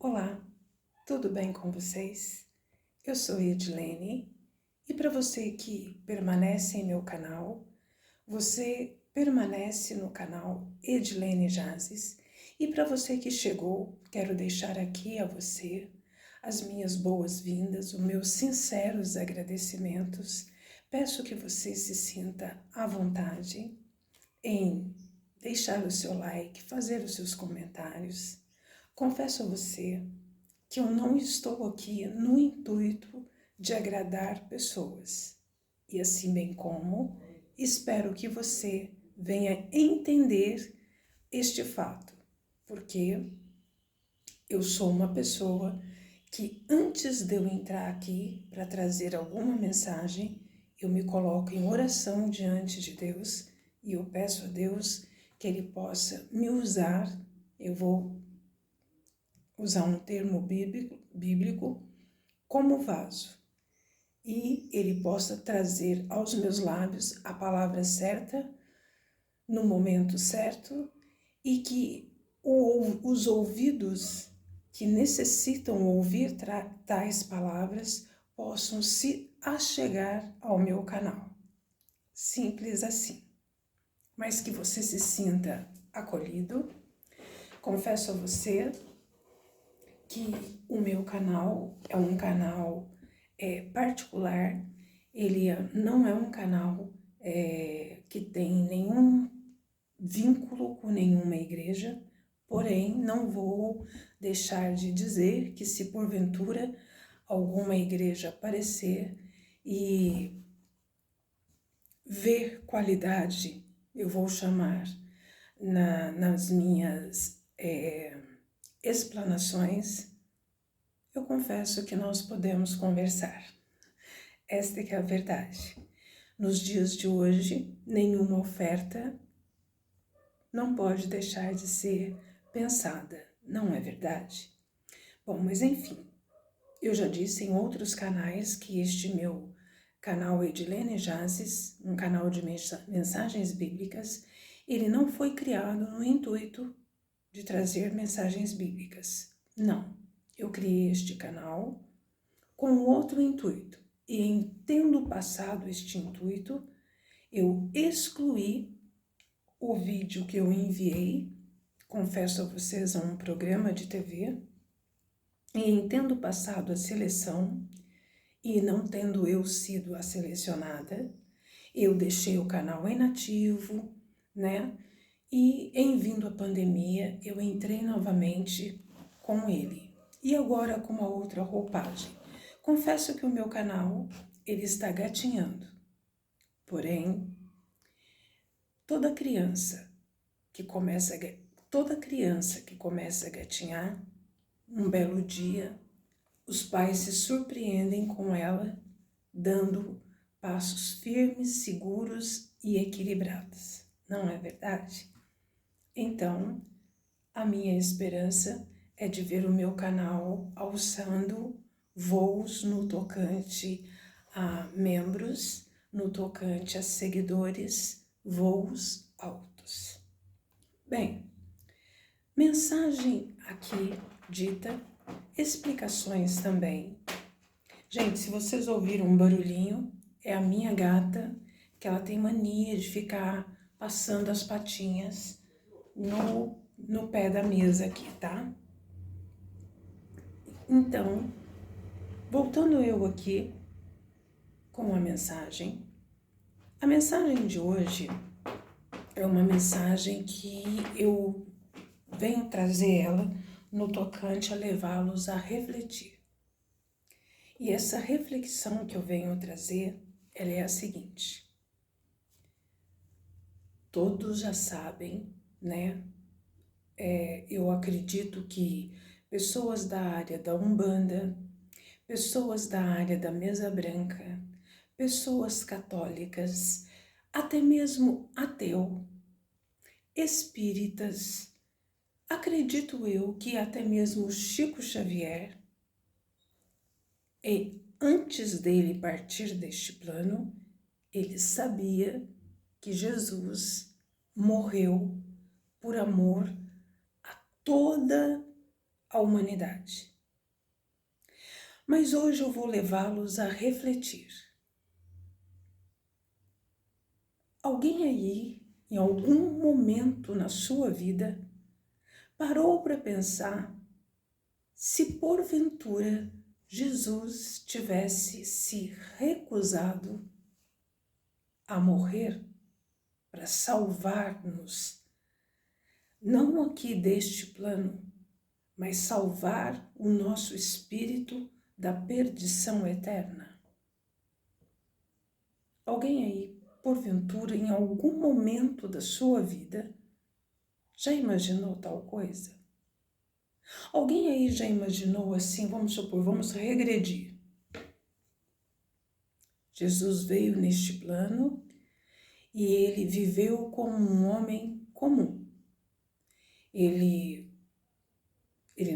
Olá, tudo bem com vocês? Eu sou Edilene e para você que permanece em meu canal, você permanece no canal Edilene Jazes e para você que chegou, quero deixar aqui a você as minhas boas-vindas, os meus sinceros agradecimentos. Peço que você se sinta à vontade em deixar o seu like, fazer os seus comentários. Confesso a você que eu não estou aqui no intuito de agradar pessoas. E assim bem como espero que você venha entender este fato, porque eu sou uma pessoa que antes de eu entrar aqui para trazer alguma mensagem, eu me coloco em oração diante de Deus e eu peço a Deus que Ele possa me usar. Eu vou usar um termo bíblico como vaso, e Ele possa trazer aos meus lábios a palavra certa, no momento certo, e que os ouvidos que necessitam ouvir tais palavras possam se achegar ao meu canal. Simples assim. Mas que você se sinta acolhido. Confesso a você que o meu canal é um canal particular, ele não é um canal que tem nenhum vínculo com nenhuma igreja, porém não vou deixar de dizer que se porventura alguma igreja aparecer e ver qualidade, eu vou chamar nas minhas explanações, eu confesso que nós podemos conversar. Esta é que é a verdade. Nos dias de hoje, nenhuma oferta não pode deixar de ser pensada, não é verdade? Bom, mas enfim, eu já disse em outros canais que este meu canal Edilene Jazes, um canal de mensagens bíblicas, ele não foi criado no intuito de trazer mensagens bíblicas. Não, eu criei este canal com outro intuito. E em tendo passado este intuito, eu excluí o vídeo que eu enviei, confesso a vocês, a um programa de TV, e em tendo passado a seleção, e não tendo eu sido a selecionada, eu deixei o canal inativo, né? E em vindo a pandemia, eu entrei novamente com ele. E agora com uma outra roupagem. Confesso que o meu canal, ele está gatinhando. Porém, toda criança que começa a gatinhar, um belo dia, os pais se surpreendem com ela, dando passos firmes, seguros e equilibrados. Não é verdade? Então, a minha esperança é de ver o meu canal alçando voos no tocante a membros, no tocante a seguidores, voos altos. Bem, mensagem aqui dita, explicações também. Gente, se vocês ouviram um barulhinho, é a minha gata, que ela tem mania de ficar passando as patinhas no pé da mesa aqui, tá? Então, voltando eu aqui com a mensagem de hoje é uma mensagem que eu venho trazer ela no tocante a levá-los a refletir. E essa reflexão que eu venho trazer, ela é a seguinte. Todos já sabem, né? Eu acredito que pessoas da área da Umbanda, pessoas da área da Mesa Branca, pessoas católicas, até mesmo ateu, espíritas, acredito eu que até mesmo Chico Xavier, antes dele partir deste plano, ele sabia que Jesus morreu por amor a toda a humanidade. Mas hoje eu vou levá-los a refletir. Alguém aí, em algum momento na sua vida, parou para pensar se porventura Jesus tivesse se recusado a morrer para salvar-nos, não aqui deste plano, mas salvar o nosso espírito da perdição eterna? Alguém aí, porventura, em algum momento da sua vida, já imaginou tal coisa? Alguém aí já imaginou assim, vamos supor, vamos regredir. Jesus veio neste plano e ele viveu como um homem comum. Ele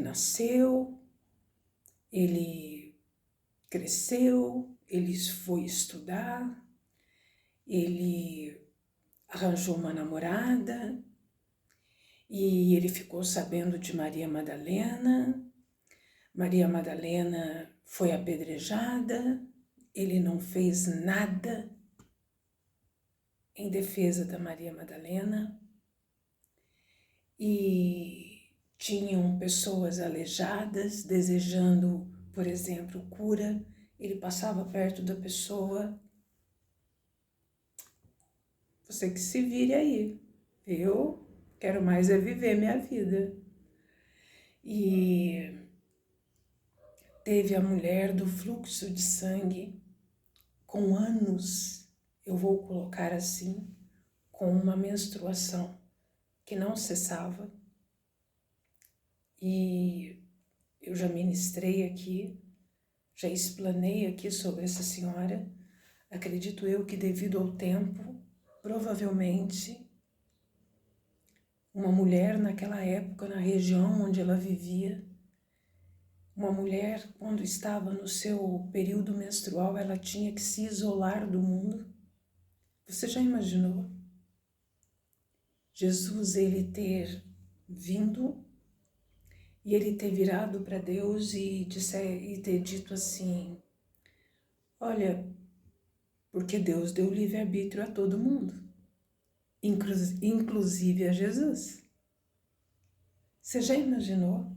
nasceu, ele cresceu, ele foi estudar, ele arranjou uma namorada e ele ficou sabendo de Maria Madalena. Maria Madalena foi apedrejada, ele não fez nada em defesa da Maria Madalena e tinham pessoas aleijadas desejando, por exemplo, cura. Ele passava perto da pessoa. Você que se vire aí, eu quero mais é viver minha vida. E teve a mulher do fluxo de sangue com anos, eu vou colocar assim, com uma menstruação que não cessava. E eu já ministrei aqui, já explanei aqui sobre essa senhora. Acredito eu que devido ao tempo, provavelmente, uma mulher naquela época, na região onde ela vivia, uma mulher, quando estava no seu período menstrual, ela tinha que se isolar do mundo. Você já imaginou? Jesus, ele ter vindo e ele ter virado para Deus e ter dito assim, olha, porque Deus deu livre-arbítrio a todo mundo, inclusive a Jesus. Você já imaginou?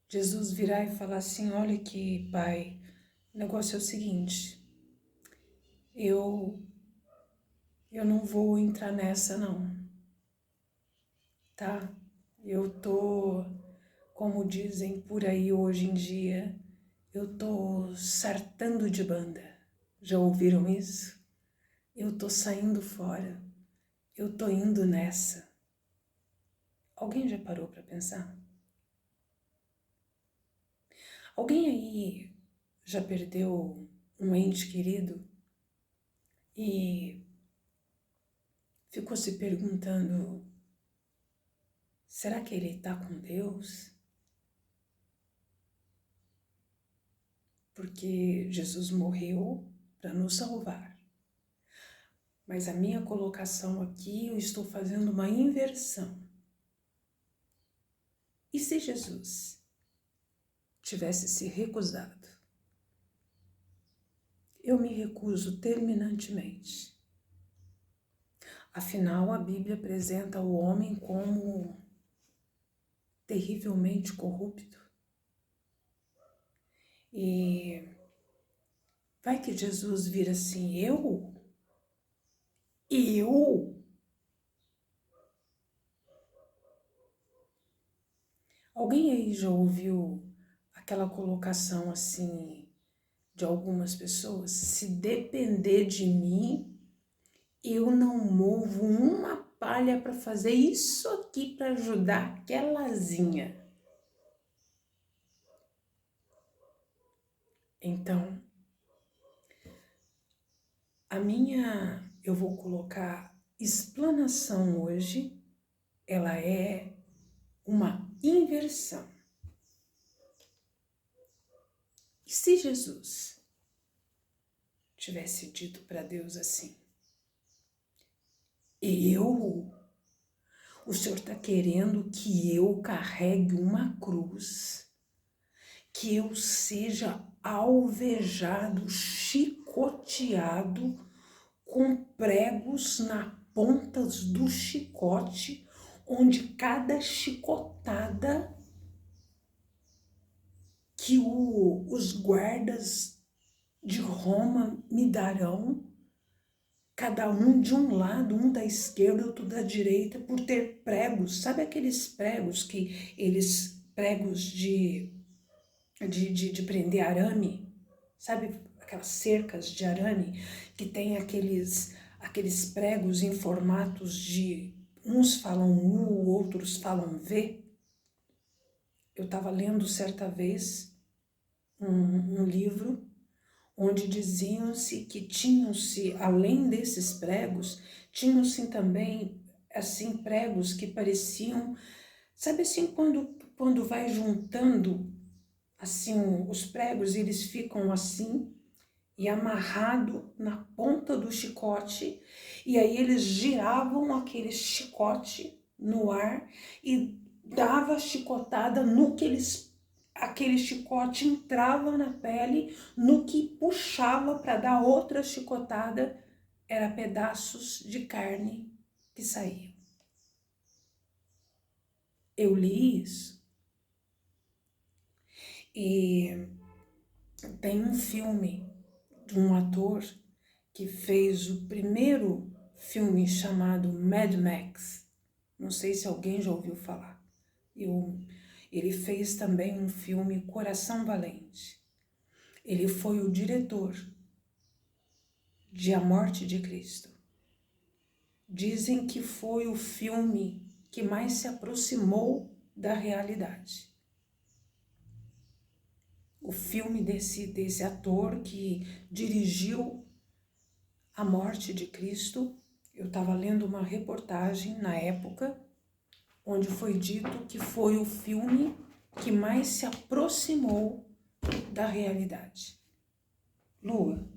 Jesus virar e falar assim, olha aqui, pai, o negócio é o seguinte, eu não vou entrar nessa não, tá? Eu tô, como dizem por aí hoje em dia, eu tô sartando de banda. Já ouviram isso? Eu tô saindo fora, eu tô indo nessa. Alguém já parou para pensar? Alguém aí já perdeu um ente querido e ficou se perguntando, será que ele está com Deus? Porque Jesus morreu para nos salvar. Mas a minha colocação aqui, eu estou fazendo uma inversão. E se Jesus tivesse se recusado? Eu me recuso terminantemente. Afinal, a Bíblia apresenta o homem como terrivelmente corrupto. E vai que Jesus vira assim, eu? Alguém aí já ouviu aquela colocação assim de algumas pessoas? Se depender de mim, eu não movo uma palha para fazer isso aqui para ajudar aquelazinha. Então, eu vou colocar explanação hoje, ela é uma inversão. E se Jesus tivesse dito para Deus assim, eu, O Senhor está querendo que eu carregue uma cruz, que eu seja alvejado, chicoteado, com pregos na pontas do chicote, onde cada chicotada que os guardas de Roma me darão, cada um de um lado, um da esquerda, outro da direita, por ter pregos. Sabe aqueles pregos pregos de prender arame? Sabe aquelas cercas de arame que tem aqueles pregos em formatos de, uns falam U, outros falam V? Eu estava lendo certa vez um livro onde diziam-se que tinham-se, além desses pregos, tinham-se também, assim, pregos que pareciam, sabe assim, quando vai juntando, assim, os pregos, eles ficam assim, e amarrado na ponta do chicote, e aí eles giravam aquele chicote no ar e dava chicotada no que aquele chicote entrava na pele, no que puxava para dar outra chicotada, era pedaços de carne que saíam. Eu li isso e tem um filme de um ator que fez o primeiro filme chamado Mad Max. Não sei se alguém já ouviu falar. Ele fez também um filme Coração Valente. Ele foi o diretor de A Morte de Cristo. Dizem que foi o filme que mais se aproximou da realidade. O filme desse ator que dirigiu A Morte de Cristo. Eu estava lendo uma reportagem na época, onde foi dito que foi o filme que mais se aproximou da realidade. Lua,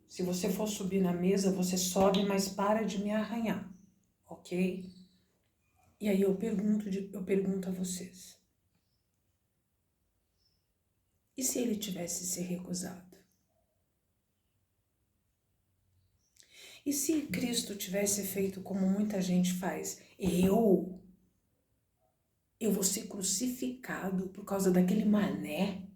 se você for subir na mesa, você sobe, mas para de me arranhar, ok? E aí eu pergunto a vocês. E se ele tivesse se recusado? E se Cristo tivesse feito como muita gente faz? Eu vou ser crucificado por causa daquele mané?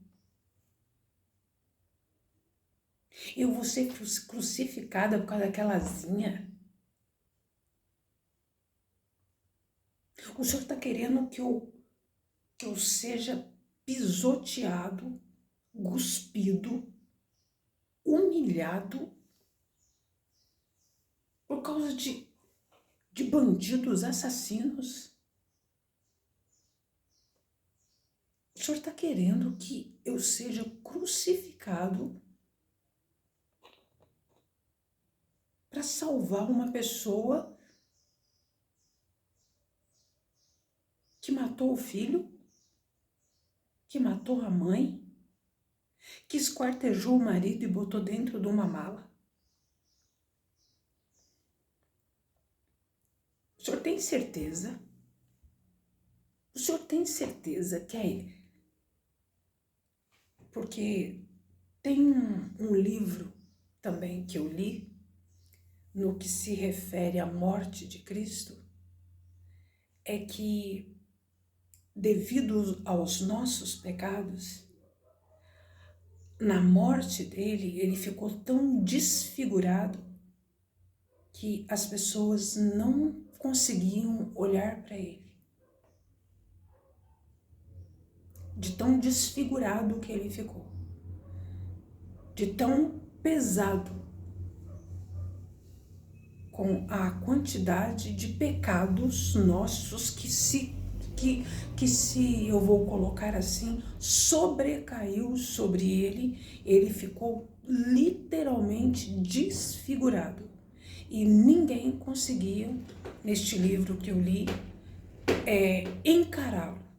Eu vou ser crucificada por causa daquelazinha? O Senhor está querendo que eu seja pisoteado, cuspido, humilhado por causa de bandidos, assassinos? O Senhor está querendo que eu seja crucificado para salvar uma pessoa que matou o filho, que matou a mãe, que esquartejou o marido e botou dentro de uma mala? O senhor tem certeza? O senhor tem certeza que é ele? Porque tem um livro também que eu li, no que se refere à morte de Cristo, é que devido aos nossos pecados, na morte dele, ele ficou tão desfigurado que as pessoas não conseguiam olhar para ele. De tão desfigurado que ele ficou. De tão pesado com a quantidade de pecados nossos que se eu vou colocar assim, sobrecaiu sobre ele ficou literalmente desfigurado. E ninguém conseguia, neste livro que eu li, encará-lo.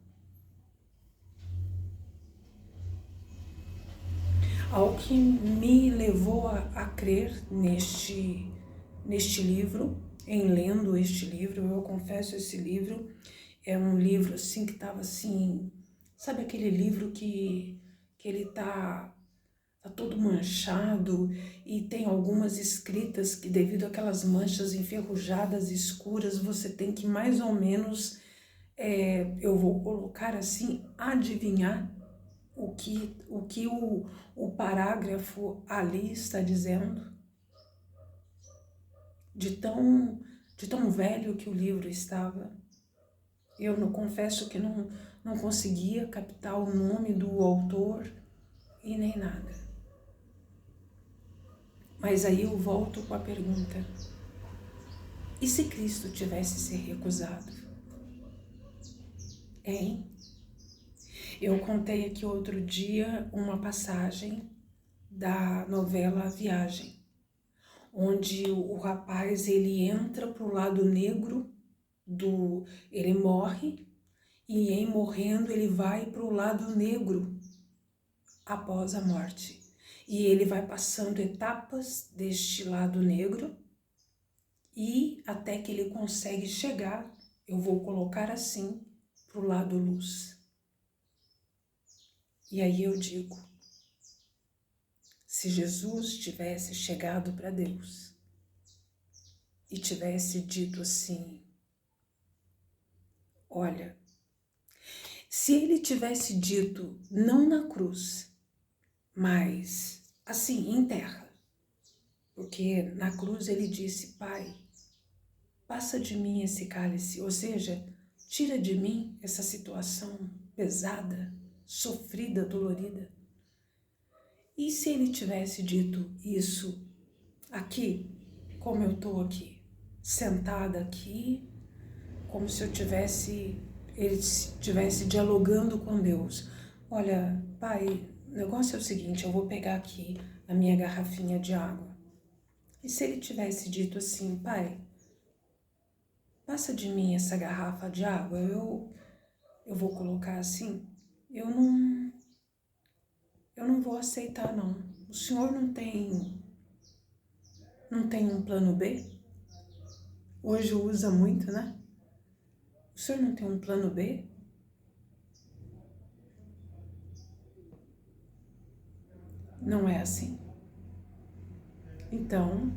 Ao que me levou a crer neste livro em lendo este livro. Eu confesso, esse livro é um livro assim que estava assim, sabe aquele livro que ele tá todo manchado e tem algumas escritas que devido àquelas manchas enferrujadas escuras, você tem que mais ou menos, eu vou colocar assim, adivinhar o parágrafo ali está dizendo, de tão velho que o livro estava. Eu não confesso que não conseguia captar o nome do autor e nem nada. Mas aí eu volto com a pergunta: e se Cristo tivesse se recusado? Hein? Eu contei aqui outro dia uma passagem da novela A Viagem, onde o rapaz ele entra para o lado negro ele morre, e em morrendo ele vai para o lado negro após a morte. E ele vai passando etapas deste lado negro e até que ele consegue chegar, eu vou colocar assim, para o lado luz. E aí eu digo, se Jesus tivesse chegado para Deus e tivesse dito assim, olha, se ele tivesse dito não na cruz, mas assim, em terra, porque na cruz ele disse, Pai, passa de mim esse cálice, ou seja, tira de mim essa situação pesada, sofrida, dolorida. E se ele tivesse dito isso aqui, como eu estou aqui, sentada aqui, como se ele estivesse dialogando com Deus. Olha, Pai, o negócio é o seguinte, eu vou pegar aqui a minha garrafinha de água. E se ele tivesse dito assim, Pai, passa de mim essa garrafa de água, eu vou colocar assim, eu não vou aceitar não. O senhor não tem um plano B? Hoje usa muito, né? O senhor não tem um plano B? Não é assim. Então,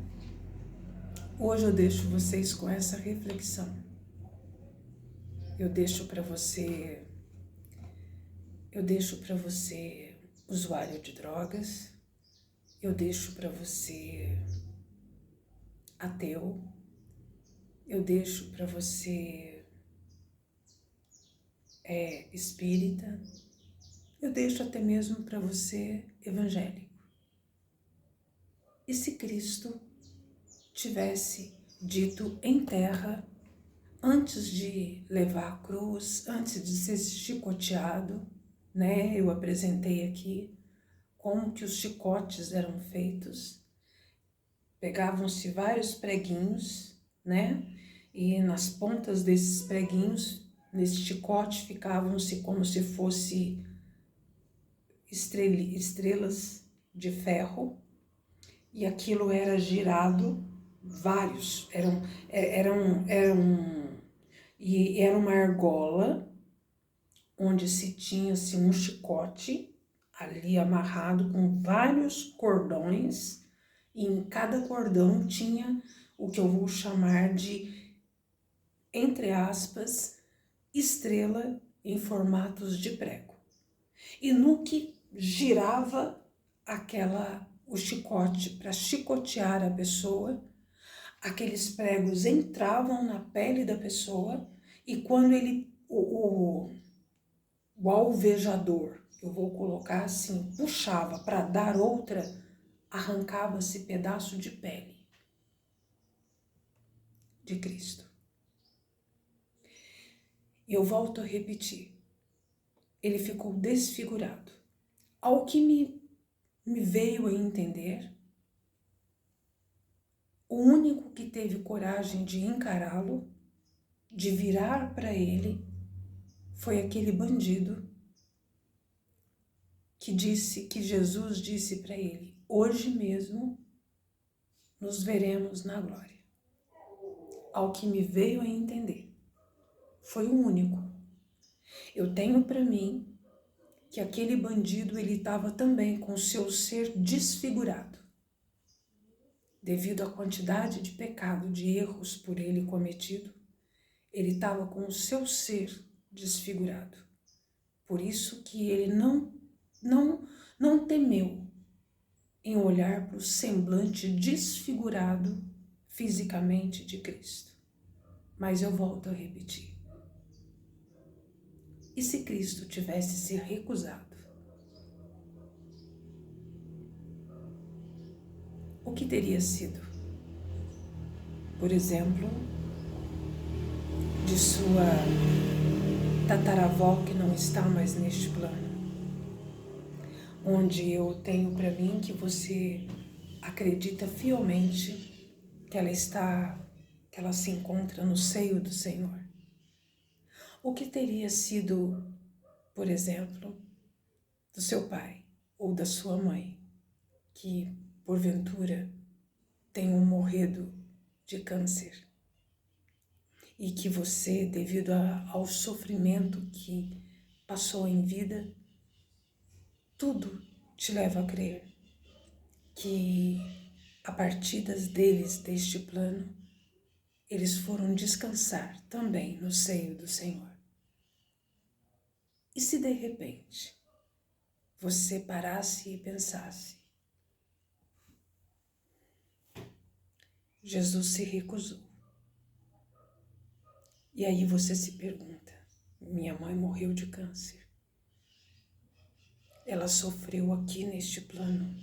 hoje eu deixo vocês com essa reflexão. Eu deixo para você, usuário de drogas, eu deixo para você ateu, eu deixo para você espírita, eu deixo até mesmo para você evangélico. E se Cristo tivesse dito em terra, antes de levar a cruz, antes de ser chicoteado, né? Eu apresentei aqui como que os chicotes eram feitos. Pegavam-se vários preguinhos, né? E nas pontas desses preguinhos, nesse chicote, ficavam-se como se fosse estrelas de ferro, e aquilo era girado, vários, e era uma argola, onde se tinha-se um chicote ali amarrado com vários cordões, e em cada cordão tinha o que eu vou chamar de, entre aspas, estrela em formatos de prego. E no que girava o chicote para chicotear a pessoa, aqueles pregos entravam na pele da pessoa, e quando o alvejador, eu vou colocar assim, puxava para dar outra, arrancava-se pedaço de pele de Cristo. E eu volto a repetir, ele ficou desfigurado. Ao que me veio a entender, o único que teve coragem de encará-lo, de virar para ele, foi aquele bandido que Jesus disse para ele, hoje mesmo nos veremos na glória. ao que me veio a entender. Foi o único. Eu tenho para mim que aquele bandido ele estava também com o seu ser desfigurado, devido à quantidade de pecado, de erros por ele cometido. Ele estava com o seu ser desfigurado. Por isso que ele não temeu em olhar para o semblante desfigurado fisicamente de Cristo. Mas eu volto a repetir. E se Cristo tivesse se recusado? O que teria sido? Por exemplo, de sua tataravó que não está mais neste plano, onde eu tenho para mim que você acredita fielmente que ela se encontra no seio do Senhor. O que teria sido, por exemplo, do seu pai ou da sua mãe, que porventura tenham morrido de câncer e que você, devido ao sofrimento que passou em vida, tudo te leva a crer que a partir deles deste plano, eles foram descansar também no seio do Senhor. E se de repente você parasse e pensasse, Jesus se recusou. E aí você se pergunta, minha mãe morreu de câncer. Ela sofreu aqui neste plano.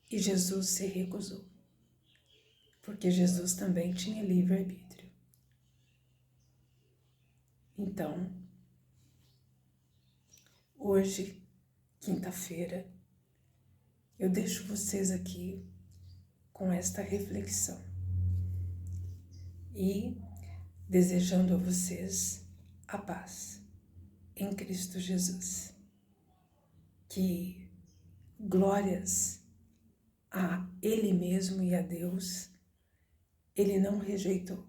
E Jesus se recusou. Porque Jesus também tinha livre-arbítrio. Então, hoje, quinta-feira, eu deixo vocês aqui com esta reflexão e desejando a vocês a paz em Cristo Jesus. Que glórias a Ele mesmo e a Deus, Ele não rejeitou,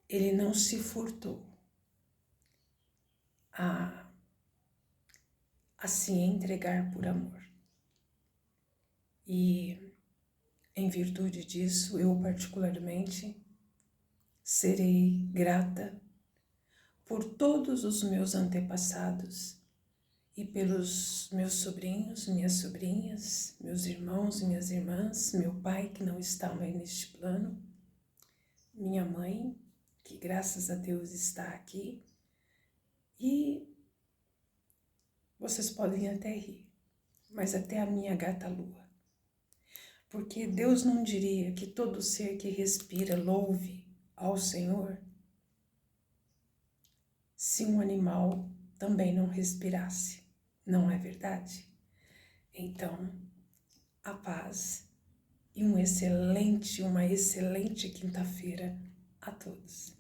Ele não se furtou a se entregar por amor. E em virtude disso, eu particularmente serei grata por todos os meus antepassados e pelos meus sobrinhos, minhas sobrinhas, meus irmãos, minhas irmãs, meu pai que não está mais neste plano, minha mãe, que graças a Deus está aqui, e vocês podem até rir, mas até a minha gata Lua. Porque Deus não diria que todo ser que respira louve ao Senhor se um animal também não respirasse, não é verdade? Então, a paz e uma excelente quinta-feira a todos.